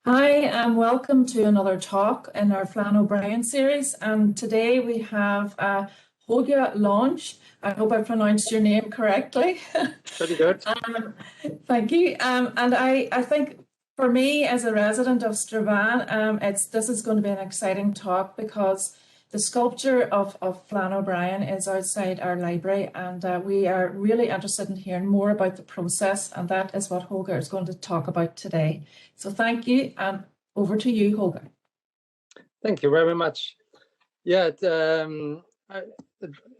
Hi, and welcome to another talk in our Flann O'Brien series. And today we have Holger Launch. I hope I pronounced your name correctly. Pretty good. Thank you. And I think for me as a resident of Strabane, this is going to be an exciting talk because the sculpture of Flann O'Brien is outside our library, and we are really interested in hearing more about the process, and that is what Holger is going to talk about today. So thank you, and over to you, Holger. Thank you very much. Yeah, it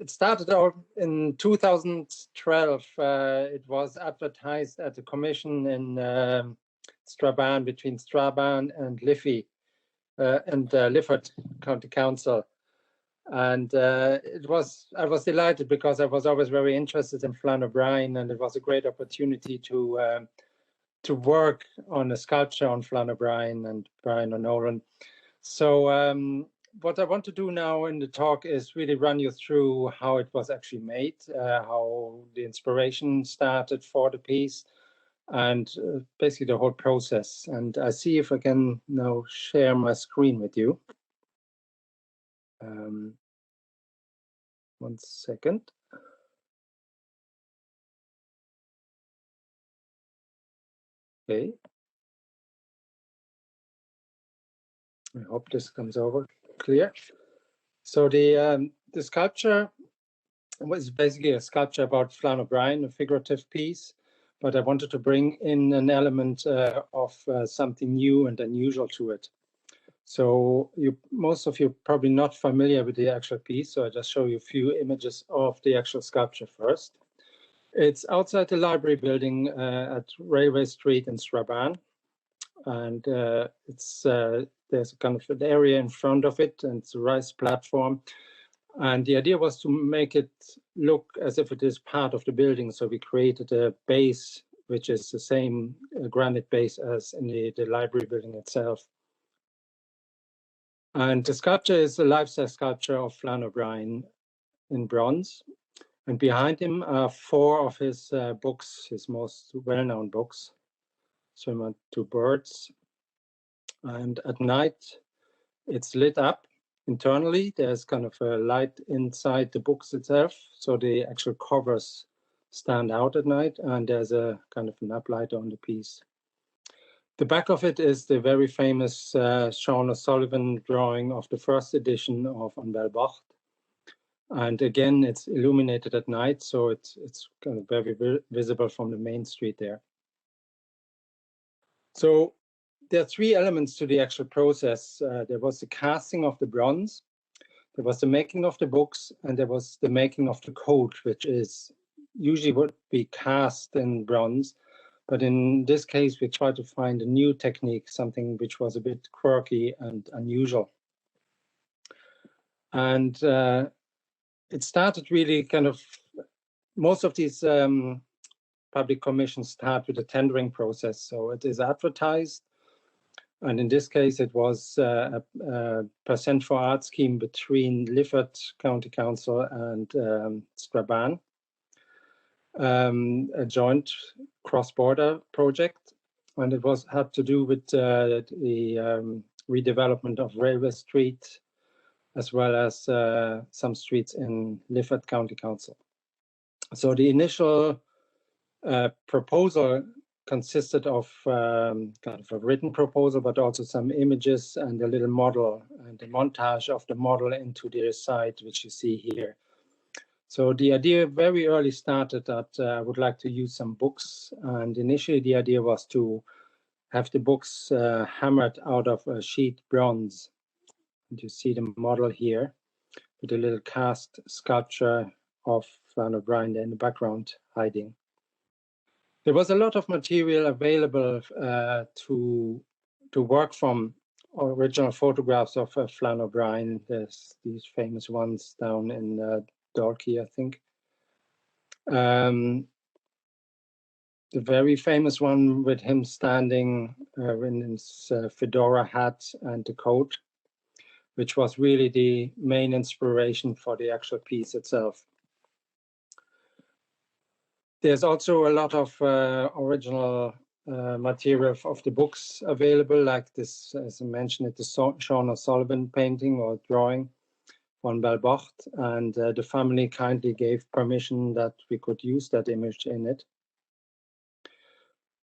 started out in 2012. It was advertised at a commission in Strabane, between Strabane and Liffey and Lifford County Council. And I was delighted because I was always very interested in Flann O'Brien, and it was a great opportunity to work on a sculpture on Flann O'Brien and Brian O'Nolan. So what I want to do now in the talk is really run you through how it was actually made, how the inspiration started for the piece, and basically the whole process. And I see if I can now share my screen with you. 1 second. Okay. I hope this comes over clear. So the sculpture was basically a sculpture about Flann O'Brien, a figurative piece, but I wanted to bring in an element of something new and unusual to it. So most of you are probably not familiar with the actual piece, so I just show you a few images of the actual sculpture first. It's outside the library building at Railway Street in Strabane, and there's a kind of an area in front of it, and it's a raised platform. And the idea was to make it look as if it is part of the building. So we created a base, which is the same granite base as in the library building itself. And the sculpture is a life-size sculpture of Flann O'Brien in bronze. And behind him are 4 of his books, his most well-known books. Swimmer to Birds. And at night, it's lit up internally. There's kind of a light inside the books itself. So the actual covers stand out at night, and there's a kind of an uplight on the piece. The back of it is the very famous Sean O'Sullivan drawing of the first edition of An Béal Bocht. And again, it's illuminated at night, so it's kind of very visible from the main street there. So there are 3 elements to the actual process. There was the casting of the bronze, there was the making of the books, and there was the making of the coat, which is usually would be cast in bronze. But in this case, we tried to find a new technique, something which was a bit quirky and unusual. And it started really kind of, most of these public commissions start with a tendering process. So it is advertised. And in this case, it was a percent for art scheme between Lifford County Council and Strabane, a joint cross-border project. And it had to do with the redevelopment of Railway Street, as well as some streets in Lifford County Council. So the initial proposal consisted of kind of a written proposal, but also some images and a little model and a montage of the model into the site, which you see here. So the idea very early started that I would like to use some books. And initially the idea was to have the books hammered out of a sheet bronze. And you see the model here with a little cast sculpture of Flann O'Brien in the background hiding. There was a lot of material available to work from, original photographs of Flann O'Brien. There's these famous ones down in Dalkey, I think. The very famous one with him standing in his Fedora hat and the coat, which was really the main inspiration for the actual piece itself. There's also a lot of original material of the books available, like this, as I mentioned, it, the Sean O'Sullivan painting or drawing on Béal Bocht, and the family kindly gave permission that we could use that image in it.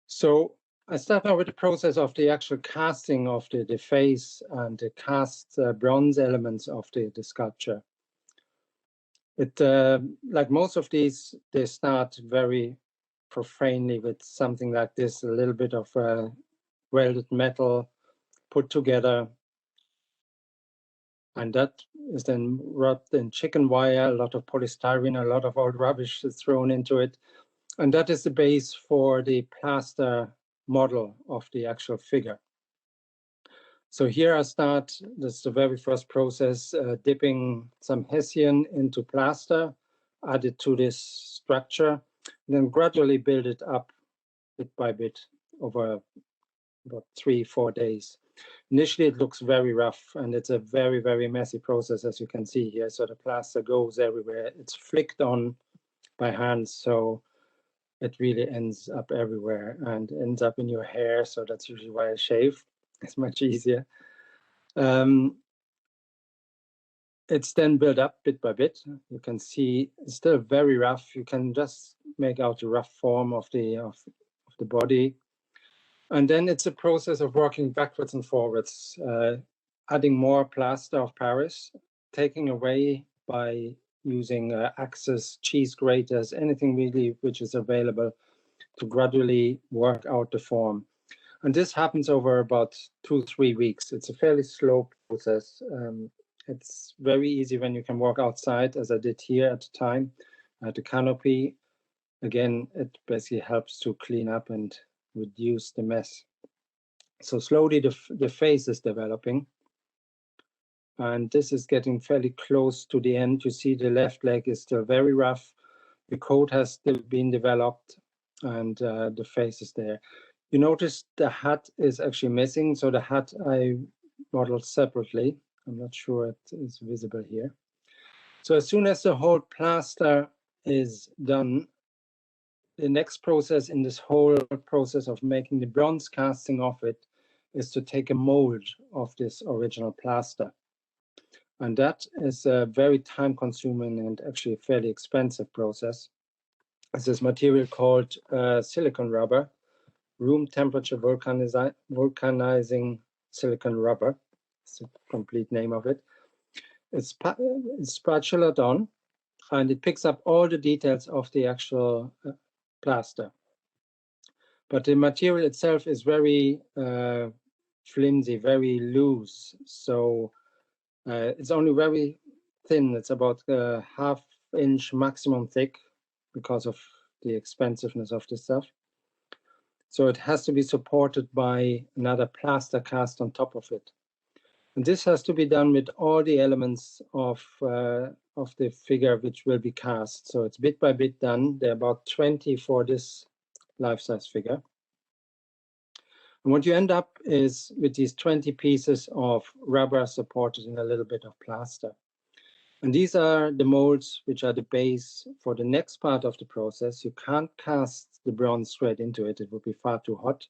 So I start now with the process of the actual casting of the face and the cast bronze elements of the sculpture. It, like most of these, they start very profanely with something like this, a little bit of welded metal put together. And that is then wrapped in chicken wire, a lot of polystyrene, a lot of old rubbish is thrown into it. And that is the base for the plaster model of the actual figure. So here I start, this is the very first process, dipping some Hessian into plaster, add it to this structure, and then gradually build it up bit by bit over about 3-4 days. Initially, it looks very rough, and it's a very, very messy process, as you can see here. So the plaster goes everywhere. It's flicked on by hand, so it really ends up everywhere and ends up in your hair. So that's usually why I shave. It's much easier. It's then built up bit by bit. You can see it's still very rough. You can just make out the rough form of the body. And then it's a process of working backwards and forwards, adding more plaster of Paris, taking away by using axes, cheese graters, anything really which is available to gradually work out the form. And this happens over about 2-3 weeks. It's a fairly slow process. It's very easy when you can work outside, as I did here at the time, at the canopy. Again, it basically helps to clean up and reduce the mess. So slowly the face is developing. And this is getting fairly close to the end. You see the left leg is still very rough. The coat has still been developed, and the face is there. You notice the hat is actually missing. So the hat I modeled separately. I'm not sure it is visible here. So as soon as the whole plaster is done, the next process in this whole process of making the bronze casting of it is to take a mold of this original plaster. And that is a very time-consuming and actually a fairly expensive process. It's this material called silicon rubber, room temperature vulcanizing silicon rubber. It's the complete name of it. It's spatulated on, and it picks up all the details of the actual plaster. But the material itself is very flimsy, very loose. So it's only very thin. It's about a ½ inch maximum thick because of the expensiveness of the stuff. So it has to be supported by another plaster cast on top of it. And this has to be done with all the elements of the figure which will be cast. So it's bit by bit done. There are about 20 for this life-size figure. And what you end up is with these 20 pieces of rubber supported in a little bit of plaster. And these are the molds which are the base for the next part of the process. You can't cast the bronze straight into it. It would be far too hot.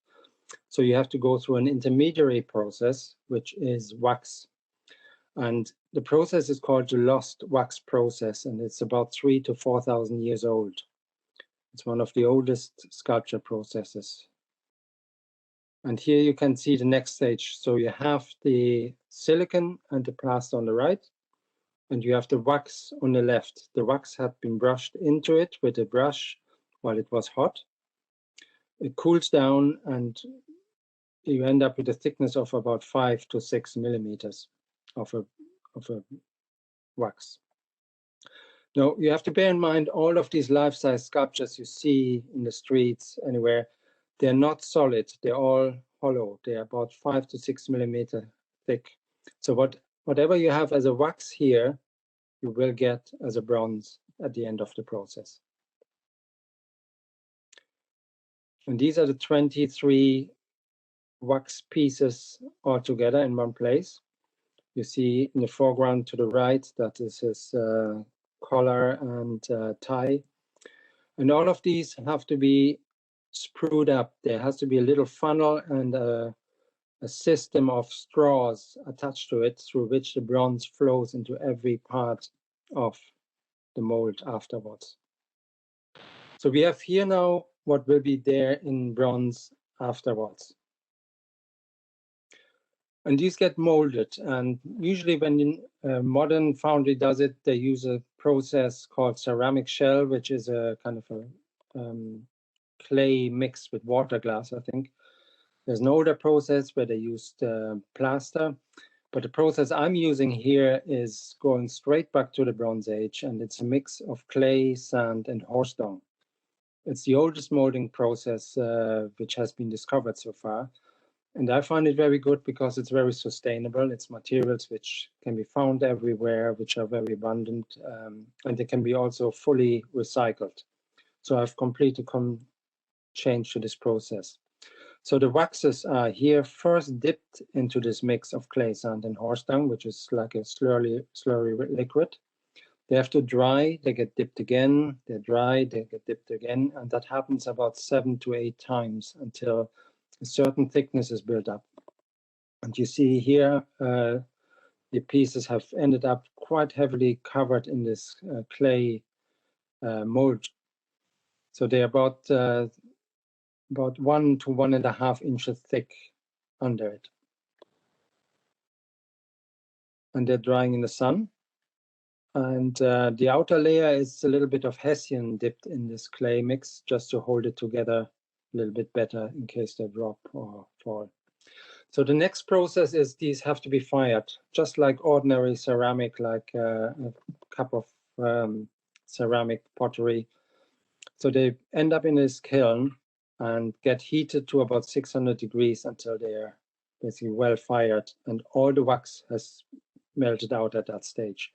So you have to go through an intermediary process, which is wax. And the process is called the lost wax process, and it's about 3,000 to 4,000 years old. It's one of the oldest sculpture processes. And here you can see the next stage. So you have the silicon and the plaster on the right, and you have the wax on the left. The wax had been brushed into it with a brush while it was hot. It cools down, and you end up with a thickness of about 5 to 6 millimeters of a wax. Now, you have to bear in mind all of these life-size sculptures you see in the streets anywhere, they're not solid, they're all hollow. They're about 5 to 6 millimeter thick. So whatever you have as a wax here, you will get as a bronze at the end of the process. And these are the 23 wax pieces all together in one place. You see in the foreground to the right, that is his collar and tie. And all of these have to be sprued up. There has to be a little funnel and a system of straws attached to it through which the bronze flows into every part of the mold afterwards. So we have here now what will be there in bronze afterwards. And these get molded, and usually when a modern foundry does it, they use a process called ceramic shell, which is a kind of a clay mixed with water glass, I think. There's an older process where they used plaster, but the process I'm using here is going straight back to the Bronze Age, and it's a mix of clay, sand, and horse dung. It's the oldest molding process which has been discovered so far. And I find it very good because it's very sustainable. It's materials which can be found everywhere, which are very abundant, and they can be also fully recycled. So I've completely changed to this process. So the waxes are here first dipped into this mix of clay, sand, and horse dung, which is like a slurry liquid. They have to dry, they get dipped again, they dry, they get dipped again, and that happens about 7 to 8 times until a certain thickness is built up. And you see here, the pieces have ended up quite heavily covered in this clay mold. So they're about 1 to 1.5 inches thick under it. And they're drying in the sun. And the outer layer is a little bit of hessian dipped in this clay mix just to hold it together a little bit better in case they drop or fall. So the next process is these have to be fired, just like ordinary ceramic, like a cup of ceramic pottery. So they end up in this kiln and get heated to about 600 degrees until they're basically well fired, and all the wax has melted out at that stage.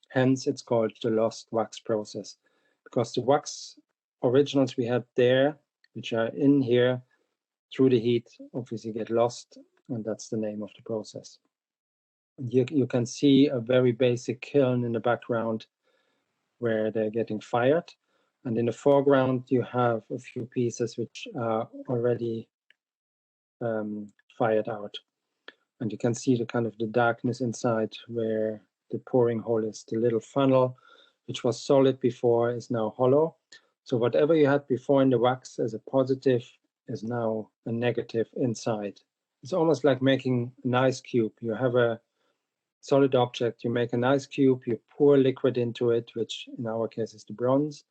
Hence, it's called the lost wax process, because the wax originals we had there, which are in here, through the heat, obviously get lost, and that's the name of the process. You can see a very basic kiln in the background where they're getting fired. And in the foreground, you have a few pieces which are already fired out. And you can see the kind of the darkness inside where the pouring hole is. The little funnel, which was solid before, is now hollow. So whatever you had before in the wax as a positive is now a negative inside. It's almost like making an ice cube. You have a solid object, you make an ice cube, you pour liquid into it, which in our case is the bronze,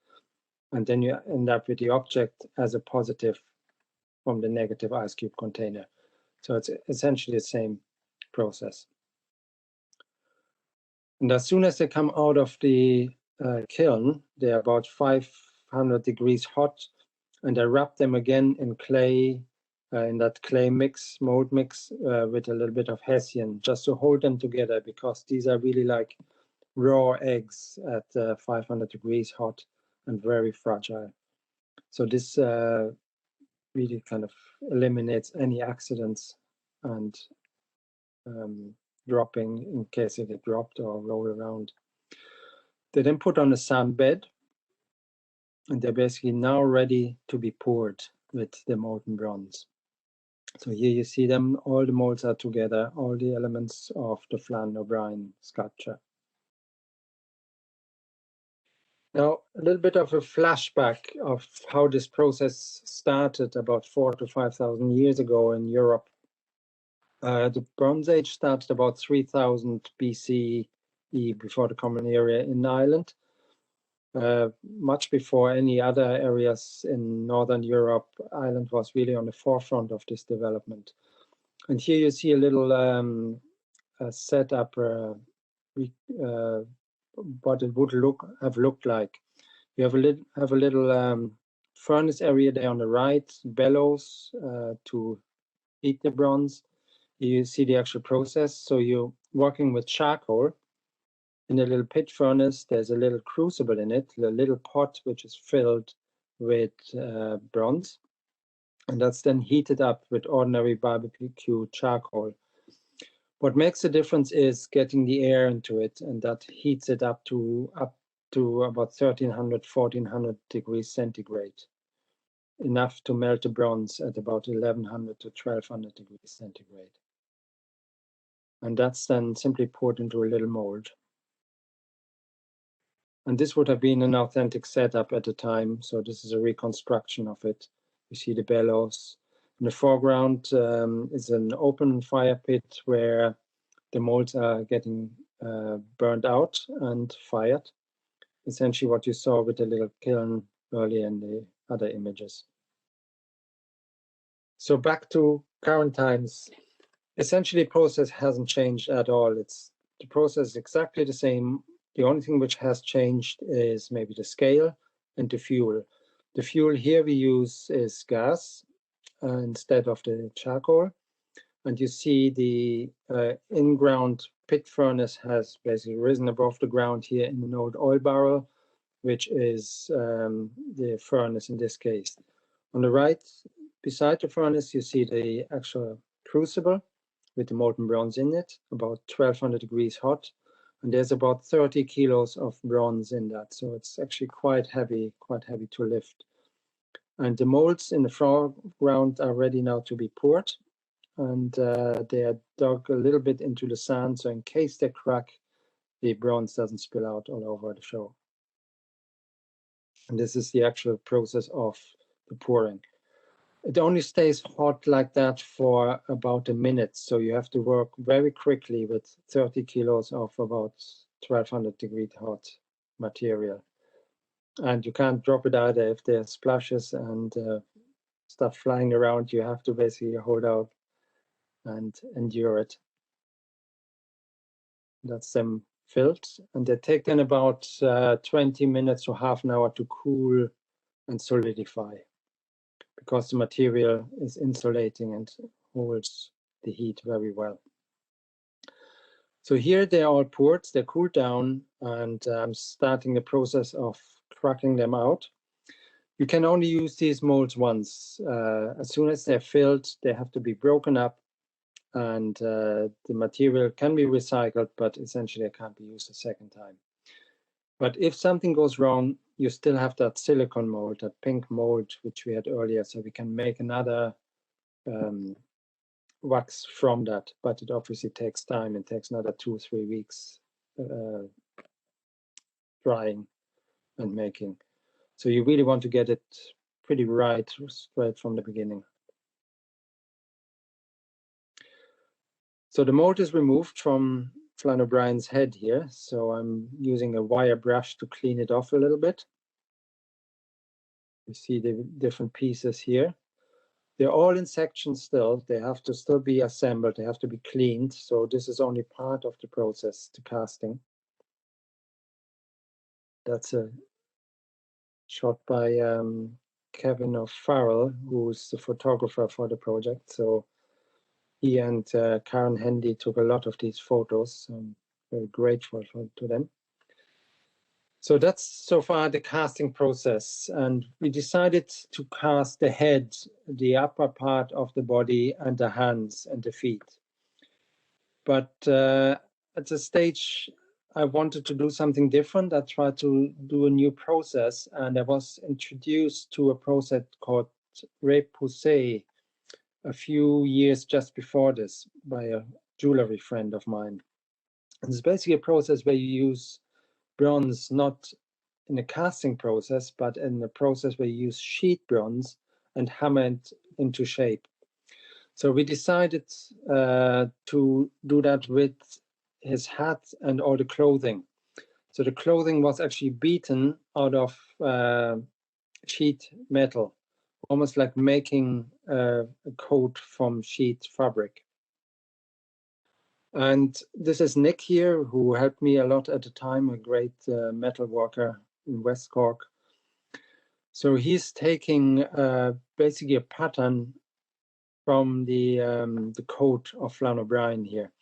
and then you end up with the object as a positive from the negative ice cube container. So it's essentially the same process. And as soon as they come out of the kiln, they're about 500 degrees hot, and I wrap them again in clay, in that clay mix, mold mix, with a little bit of hessian, just to hold them together, because these are really like raw eggs at 500 degrees hot and very fragile. So this really kind of eliminates any accidents and dropping in case they get dropped or roll around. They then put on a sand bed, and they're basically now ready to be poured with the molten bronze. So here you see them, all the molds are together, all the elements of the Flann O'Brien sculpture. Now, a little bit of a flashback of how this process started about 4,000 to 5,000 years ago in Europe. The Bronze Age started about 3000 BCE, before the Common Era in Ireland, much before any other areas in Northern Europe. Ireland was really on the forefront of this development. And here you see a little setup, what it would have looked like. You have a little furnace area there on the right, bellows to heat the bronze. You see the actual process. So you're working with charcoal. In a little pit furnace, there's a little crucible in it, a little pot which is filled with bronze. And that's then heated up with ordinary barbecue charcoal. What makes the difference is getting the air into it, and that heats it up to about 1300, 1400 degrees centigrade. enough to melt the bronze at about 1100 to 1200 degrees centigrade. And that's then simply poured into a little mold. And this would have been an authentic setup at the time. So this is a reconstruction of it. You see the bellows. In the foreground is an open fire pit where the molds are getting burned out and fired. Essentially what you saw with the little kiln earlier in the other images. So back to current times. Essentially, the process hasn't changed at all. The process is exactly the same. The only thing which has changed is maybe the scale and the fuel. The fuel here we use is gas instead of the charcoal. And you see the in-ground pit furnace has basically risen above the ground here in an old oil barrel, which is the furnace in this case. On the right, beside the furnace, you see the actual crucible with the molten bronze in it, about 1200 degrees hot. And there's about 30 kilos of bronze in that. So it's actually quite heavy to lift. And the molds in the foreground are ready now to be poured. And they are dug a little bit into the sand. So in case they crack, the bronze doesn't spill out all over the show. And this is the actual process of the pouring. It only stays hot like that for about a minute. So you have to work very quickly with 30 kilos of about 1200 degree hot material. And you can't drop it either. If there are splashes and stuff flying around, you have to basically hold out and endure it. That's them filled. And they take then about 20 minutes to half an hour to cool and solidify, because the material is insulating and holds the heat very well. So here they're all poured, they're cooled down, and I'm starting the process of cracking them out. You can only use these molds once. As soon as they're filled, they have to be broken up, and the material can be recycled, but essentially it can't be used a second time. But if something goes wrong, you still have that silicone mold, that pink mold, which we had earlier, so we can make another wax from that, but it obviously takes time. It takes another 2 or 3 weeks drying and making. So you really want to get it pretty right straight from the beginning. So the mold is removed from Flann O'Brien's head here. So I'm using a wire brush to clean it off a little bit. You see the different pieces here. They're all in sections still. They have to still be assembled. They have to be cleaned. So this is only part of the process to casting. That's a shot by Kevin O'Farrell, who's the photographer for the project. So he and Karen Hendy took a lot of these photos. I'm very grateful to them. So that's so far the casting process. And we decided to cast the head, the upper part of the body, and the hands and the feet. But at the stage, I wanted to do something different. I tried to do a new process, and I was introduced to a process called repoussé a few years just before this by a jewelry friend of mine. And it's basically a process where you use bronze not in a casting process, but in a process where you use sheet bronze and hammer it into shape. So we decided to do that with his hat and all the clothing. So the clothing was actually beaten out of sheet metal, almost like making a coat from sheet fabric. And this is Nick here, who helped me a lot at the time, a great metal worker in West Cork. So he's taking basically a pattern from the coat of Flann O'Brien here,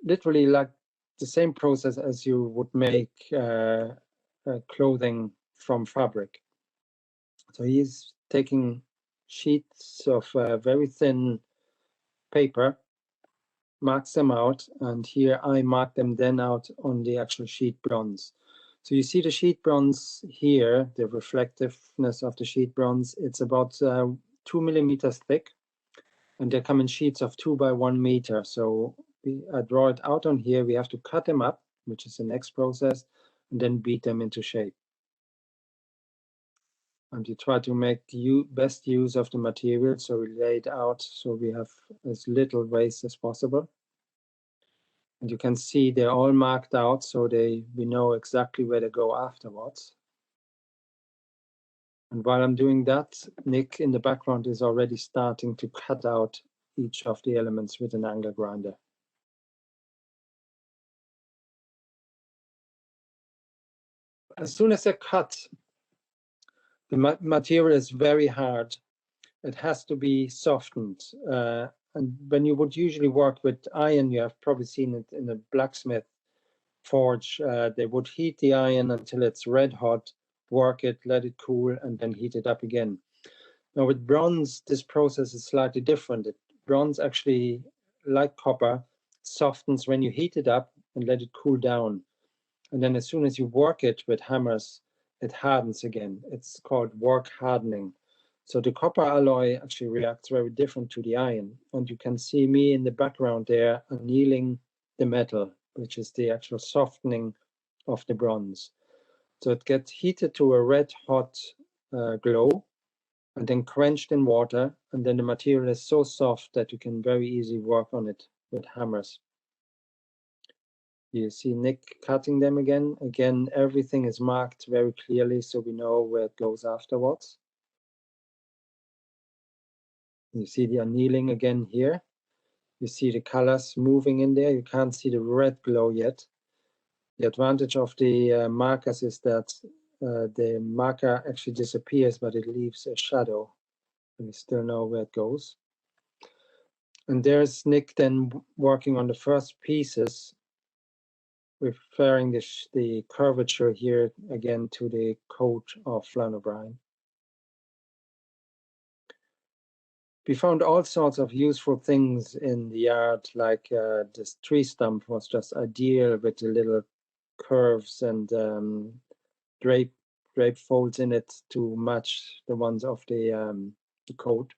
literally like the same process as you would make clothing from fabric. So he's taking sheets of very thin paper, marks them out, and here I mark them then out on the actual sheet bronze. So you see the sheet bronze here, the reflectiveness of the sheet bronze. It's about 2 millimeters thick, and they come in sheets of 2 by 1 meter. So I draw it out on here. We have to cut them up, which is the next process, and then beat them into shape. And you try to make best use of the material, so we lay it out so we have as little waste as possible. And you can see they're all marked out, so we know exactly where to go afterwards. And while I'm doing that, Nick in the background is already starting to cut out each of the elements with an angle grinder. As soon as I cut, the material is very hard. It has to be softened. And when you would usually work with iron, you have probably seen it in a blacksmith forge. They would heat the iron until it's red hot, work it, let it cool, and then heat it up again. Now with bronze, this process is slightly different. Bronze actually, like copper, softens when you heat it up and let it cool down. And then as soon as you work it with hammers, it hardens again. It's called work hardening. So the copper alloy actually reacts very different to the iron. And you can see me in the background there annealing the metal, which is the actual softening of the bronze. So it gets heated to a red hot glow and then quenched in water. And then the material is so soft that you can very easily work on it with hammers. You see Nick cutting them again. Again, everything is marked very clearly so we know where it goes afterwards. You see the annealing again here. You see the colors moving in there. You can't see the red glow yet. The advantage of the markers is that the marker actually disappears, but it leaves a shadow. And we still know where it goes. And there's Nick then working on the first pieces, referring the curvature here again to the coat of Flann O'Brien. We found all sorts of useful things in the yard, like this tree stump was just ideal with the little curves and drape folds in it to match the ones of the coat.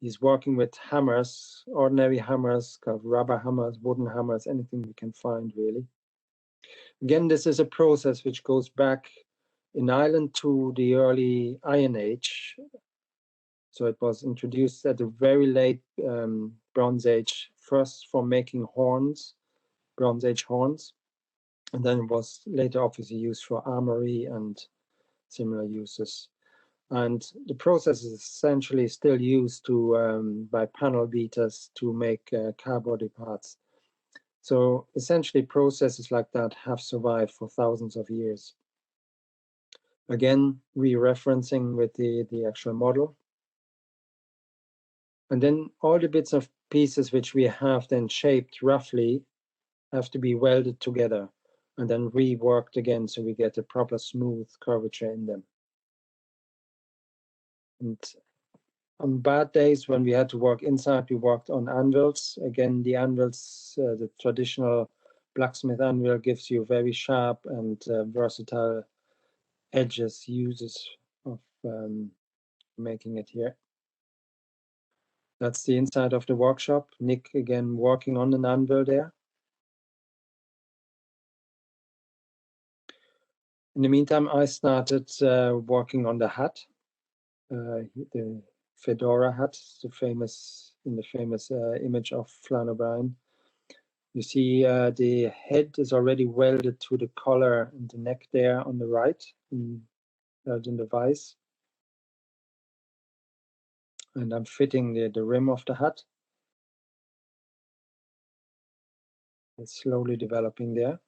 He's working with hammers, ordinary hammers, kind of rubber hammers, wooden hammers, anything we can find really. Again, this is a process which goes back in Ireland to the early Iron Age. So it was introduced at a very late Bronze Age, first for making horns, Bronze Age horns, and then it was later obviously used for armory and similar uses. And the process is essentially still used to by panel beaters to make car body parts. So essentially processes like that have survived for thousands of years. Again, re-referencing with the actual model. And then all the bits of pieces which we have then shaped roughly have to be welded together and then reworked again so we get a proper smooth curvature in them. And on bad days when we had to work inside, we worked on anvils. Again, the anvils, the traditional blacksmith anvil gives you very sharp and versatile edges, uses of making it here. That's the inside of the workshop. Nick again working on an anvil there. In the meantime, I started working on the hat, the Fedora Hut, the famous image of Flann O'Brien. You see the head is already welded to the collar and the neck there on the right, in the vise. And I'm fitting the rim of the hat. It's slowly developing there.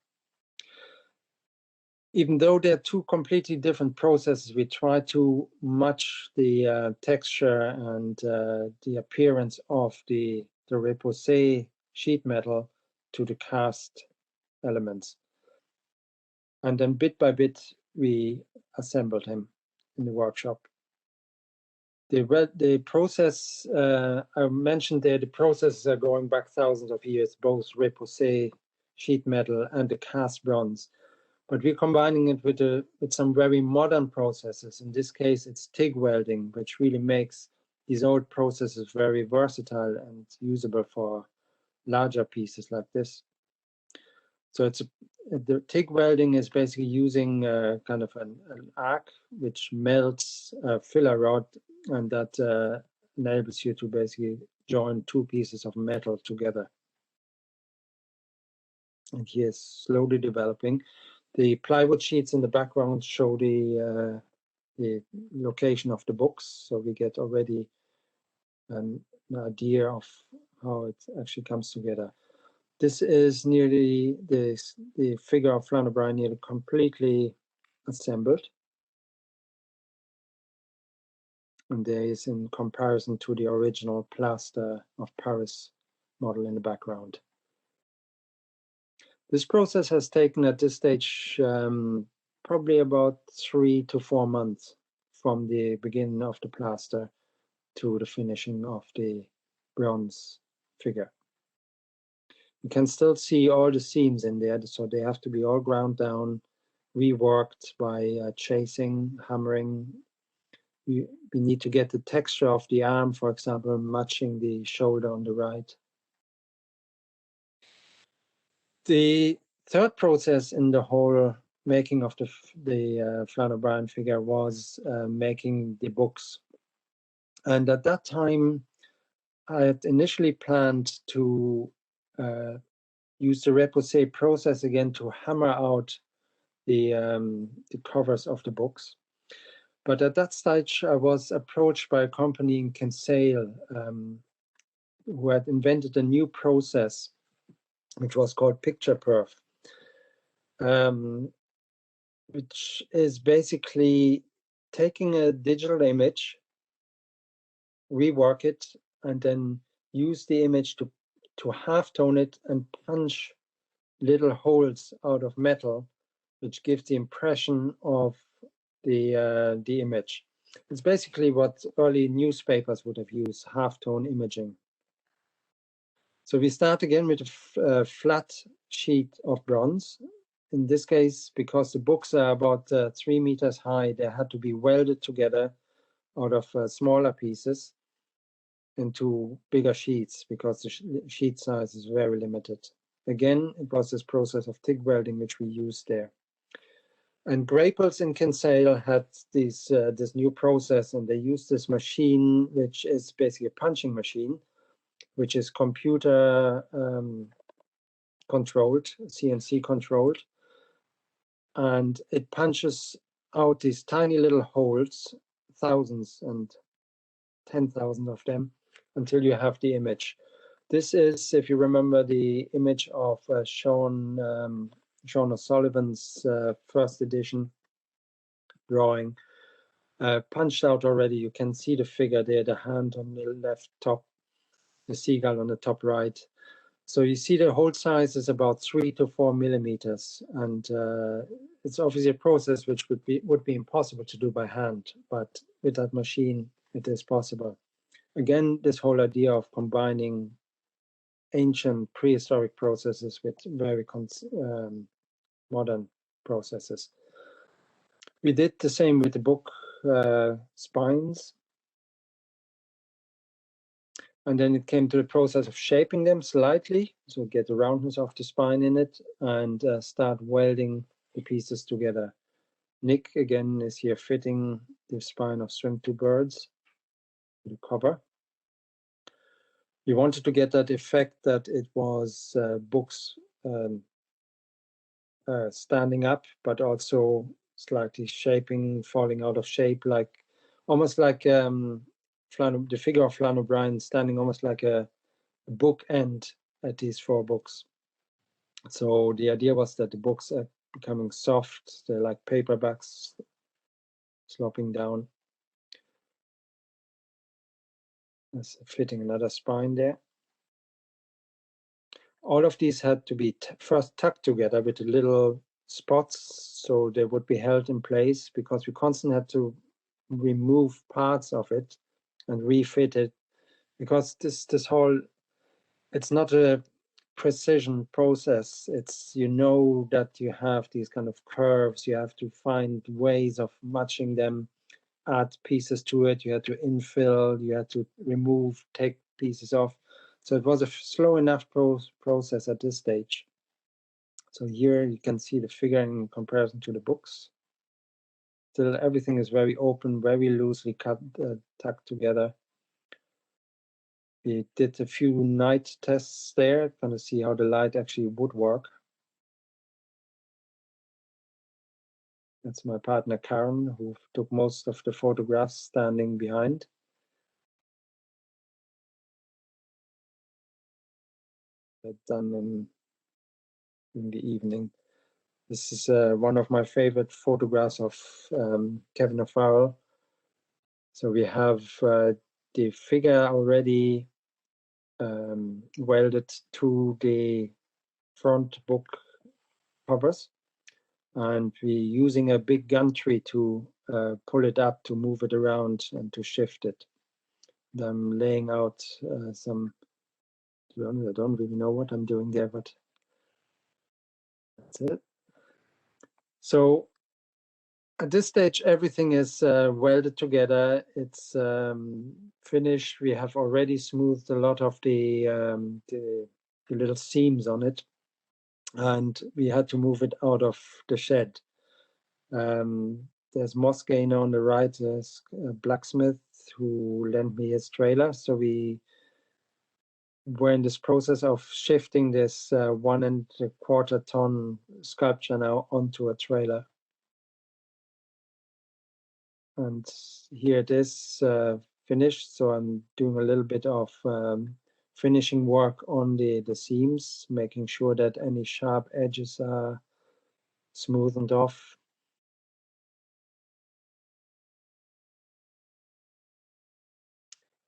Even though they're two completely different processes, we try to match the texture and the appearance of the repoussé sheet metal to the cast elements. And then bit by bit, we assembled him in the workshop. The process, I mentioned there, the processes are going back thousands of years, both repoussé sheet metal and the cast bronze. But we're combining it with some very modern processes. In this case, it's Tig Welding, which really makes these old processes very versatile and usable for larger pieces like this. So the Tig Welding is basically using kind of an arc which melts a filler rod, and that enables you to basically join two pieces of metal together. And here is slowly developing. The plywood sheets in the background show the location of the books, so we get already an idea of how it actually comes together. This is nearly the figure of Flann O'Brien nearly completely assembled. And there is in comparison to the original plaster of Paris model in the background. This process has taken at this stage probably about 3 to 4 months from the beginning of the plaster to the finishing of the bronze figure. You can still see all the seams in there, so they have to be all ground down, reworked by chasing, hammering. We need to get the texture of the arm, for example, matching the shoulder on the right. The third process in the whole making of the Flann O'Brien figure was making the books. And at that time, I had initially planned to use the repoussé process again to hammer out the covers of the books. But at that stage, I was approached by a company in Kinsale who had invented a new process, which was called picture perf, which is basically taking a digital image, rework it, and then use the image to halftone it and punch little holes out of metal, which gives the impression of the image. It's basically what early newspapers would have used, halftone imaging. So we start again with a flat sheet of bronze. In this case, because the books are about 3 meters high, they had to be welded together out of smaller pieces into bigger sheets because the sheet size is very limited. Again, it was this process of TIG welding which we used there. And Graples in Kinsale had this new process, and they used this machine, which is basically a punching machine, which is computer controlled, CNC controlled. And it punches out these tiny little holes, thousands and 10,000 of them, until you have the image. This is, if you remember, the image of Sean O'Sullivan's first edition drawing, punched out already. You can see the figure there, the hand on the left top, the seagull on the top right. So you see the hole size is about 3 to 4 millimeters, and it's obviously a process which would be impossible to do by hand, but with that machine it is possible. Again, this whole idea of combining ancient prehistoric processes with very modern processes. We did the same with the book spines. And then it came to the process of shaping them slightly, so get the roundness of the spine in it, and start welding the pieces together. Nick, again, is here fitting the spine of Swim Two Birds, the cover. We wanted to get that effect that it was books standing up, but also slightly shaping, falling out of shape, like almost like the figure of Flann O'Brien standing almost like a book end at these 4 books. So the idea was that the books are becoming soft, they're like paperbacks sloping down. That's fitting another spine there. All of these had to be first tucked together with the little spots so they would be held in place, because we constantly had to remove parts of it and refit it, because this whole, it's not a precision process. It's, you know, that you have these kind of curves, you have to find ways of matching them, add pieces to it, you had to infill, you had to remove, take pieces off. So it was a slow enough process at this stage. So here you can see the figure in comparison to the books. Still everything is very open, very loosely cut, tucked together. We did a few night tests there, kind of see how the light actually would work. That's my partner Karen, who took most of the photographs standing behind. That's done in the evening. This is one of my favorite photographs of Kevin O'Farrell. So we have the figure already welded to the front book covers, and we're using a big gantry to pull it up, to move it around and to shift it. And I'm laying out some, to be honest, I don't really know what I'm doing there, but that's it. So at this stage, everything is welded together. It's finished. We have already smoothed a lot of the little seams on it, and we had to move it out of the shed. There's Moss Gainer on the right. There's a blacksmith who lent me his trailer. So we were in this process of shifting this 1.25 ton sculpture now onto a trailer. And here it is finished. So I'm doing a little bit of finishing work on the seams, making sure that any sharp edges are smoothened off.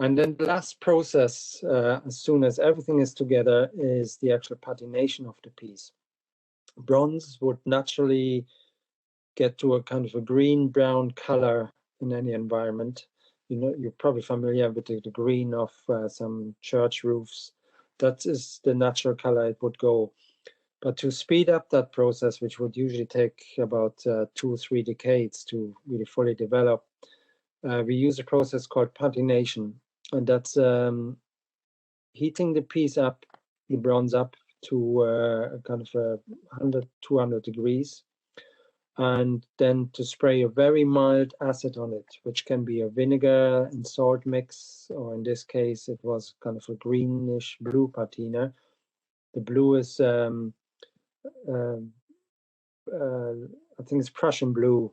And then the last process, as soon as everything is together, is the actual patination of the piece. Bronze would naturally get to a kind of a green-brown color in any environment. You know, you're probably familiar with the green of some church roofs. That is the natural color it would go. But to speed up that process, which would usually take about 2 or 3 decades to really fully develop, we use a process called Patination. And that's heating the piece up, the bronze up to kind of 100, 200 degrees. And then to spray a very mild acid on it, which can be a vinegar and salt mix, or in this case, it was kind of a greenish blue patina. The blue is, I think it's Prussian blue,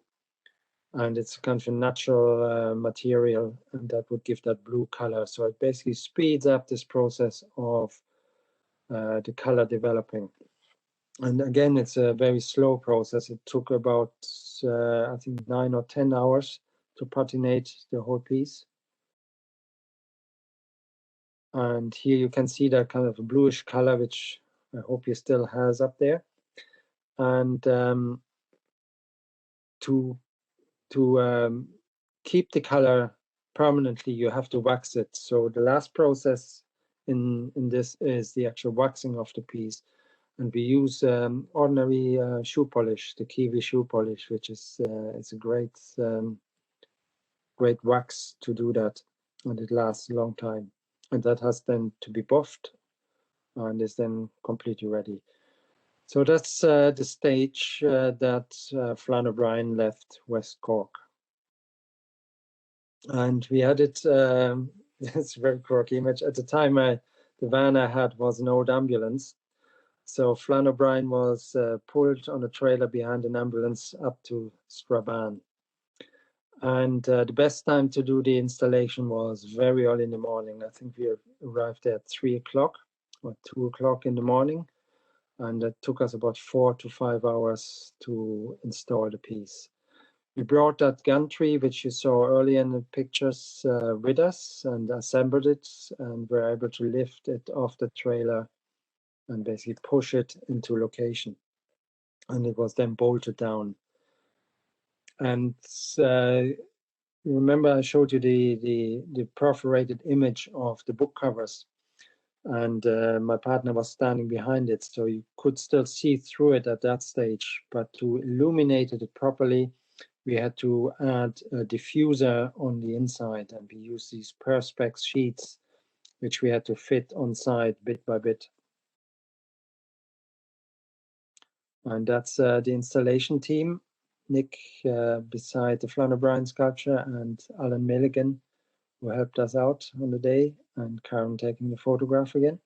and it's kind of a natural material, and that would give that blue color. So it basically speeds up this process of the color developing. And again, it's a very slow process. It took about, I think, 9 or 10 hours to patinate the whole piece. And here you can see that kind of a bluish color, which I hope you still has up there. And to keep the color permanently, you have to wax it. So the last process in this is the actual waxing of the piece. And we use ordinary shoe polish, the Kiwi shoe polish, which is it's a great great wax to do that, and it lasts a long time. And that has then to be buffed, and is then completely ready. So that's the stage that Flann O'Brien left West Cork. And we had it, it's a very quirky image. At the time, the van I had was an old ambulance. So Flann O'Brien was pulled on a trailer behind an ambulance up to Strabane. And the best time to do the installation was very early in the morning. I think we arrived at 3 o'clock or 2 o'clock in the morning. And it took us about 4 to 5 hours to install the piece. We brought that gantry, which you saw earlier in the pictures, with us, and assembled it, and were able to lift it off the trailer and basically push it into location. And it was then bolted down. And remember I showed you the perforated image of the book covers. and my partner was standing behind it, so you could still see through it at that stage. But to illuminate it properly, we had to add a diffuser on the inside, and we used these perspex sheets, which we had to fit on site bit by bit. And that's the installation team. Nick beside the Flann O'Brien sculpture, and Alan Milligan, who helped us out on the day, and Karen taking the photograph again.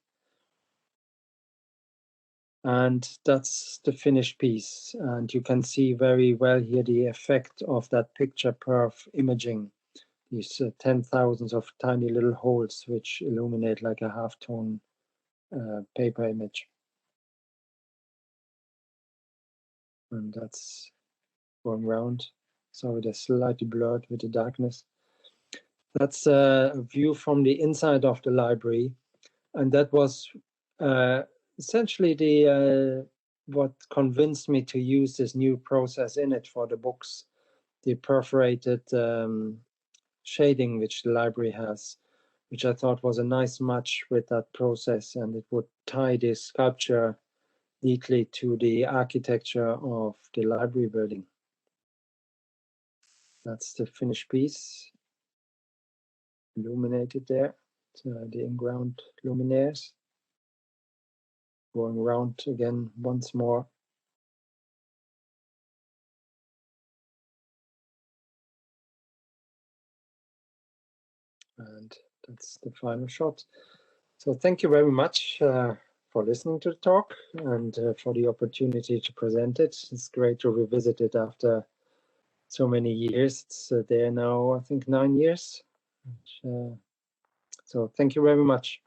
And that's the finished piece. And you can see very well here the effect of that picture perf imaging. These 10,000s of tiny little holes which illuminate like a halftone paper image. And that's going round. Sorry, they're slightly blurred with the darkness. That's a view from the inside of the library. And that was essentially the what convinced me to use this new process in it for the books, the perforated shading which the library has, which I thought was a nice match with that process, and it would tie the sculpture neatly to the architecture of the library building. That's the finished piece, illuminated there, the in-ground luminaires. Going around again once more. And that's the final shot. So thank you very much for listening to the talk, and for the opportunity to present it. It's great to revisit it after so many years. It's there now, I think, 9 years. So thank you very much.